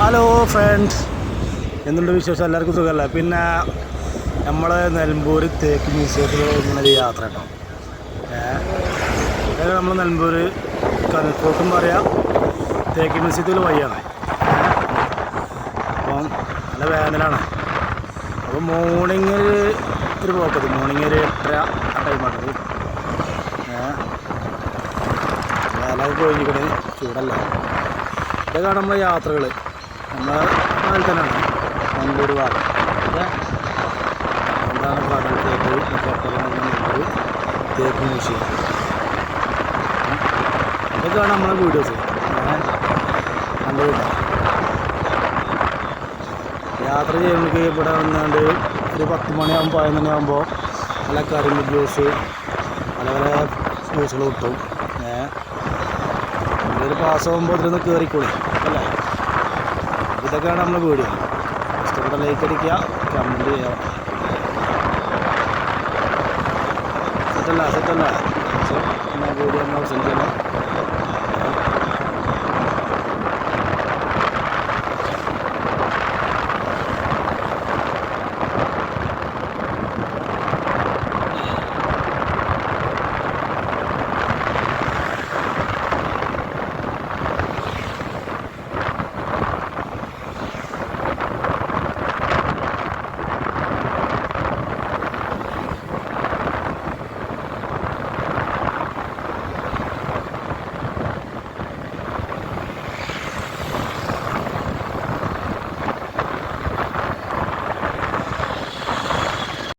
Hello friends, എന്തുണ്ട് വിശേഷം? എല്ലാവർക്കും സുഖമല്ല. പിന്നെ നമ്മൾ നിലമ്പൂർ തേക്ക് മ്യൂസിയത്തിൽ ഇങ്ങനെ ഒരു യാത്ര കേട്ടോ. അതായത് നമ്മൾ നിലമ്പൂർ കനൽക്കോട്ടും പറയാം, തേക്ക് മ്യൂസിയത്തിൽ വഴിയാണ്. അപ്പം നല്ല വേനലാണ്. അപ്പോൾ മോർണിംഗിൽ ഒരു പോക്കത്, മോർണിംഗ് ഒരു 8:30 ആ ടൈമാണത്. വേലൊക്കെ കഴിഞ്ഞിക്കണേ, ചൂടല്ല. ഇതൊക്കെയാണ് നമ്മളെ യാത്രകൾ. നമ്മളെ നാട്ടിൽ തന്നെയാണ് നിലമ്പൂർ ഭാഗം. എന്താണ് കടൽ തേക്ക് തേക്ക് മ്യൂസിയം. ഇതൊക്കെയാണ് നമ്മളെ വീഡിയോസ് കണ്ടുപിടിക്കാം. യാത്ര ചെയ്യുമ്പോൾ ഇവിടെ വന്നുകൊണ്ട് ഒരു 10 മണിയാകുമ്പോൾ 11 മണിയാകുമ്പോൾ നല്ല കരിമ്പ് ജ്യൂസ് പല പല ജ്യൂസുകൾ കിട്ടും. ഒരു പാസ്സാകുമ്പോൾ ഇതിലൊന്ന് കയറിക്കോളി അല്ലേ. ഇതൊക്കെയാണ് നമ്മളെ വീഡിയോ. ഇഷ്ടപ്പെട്ട ലൈക്ക് അടിക്കുക, കമൻറ്റ് ചെയ്യുക. സെറ്റല്ല വീഡിയോ നമ്മൾ അവസാനിക്കണം.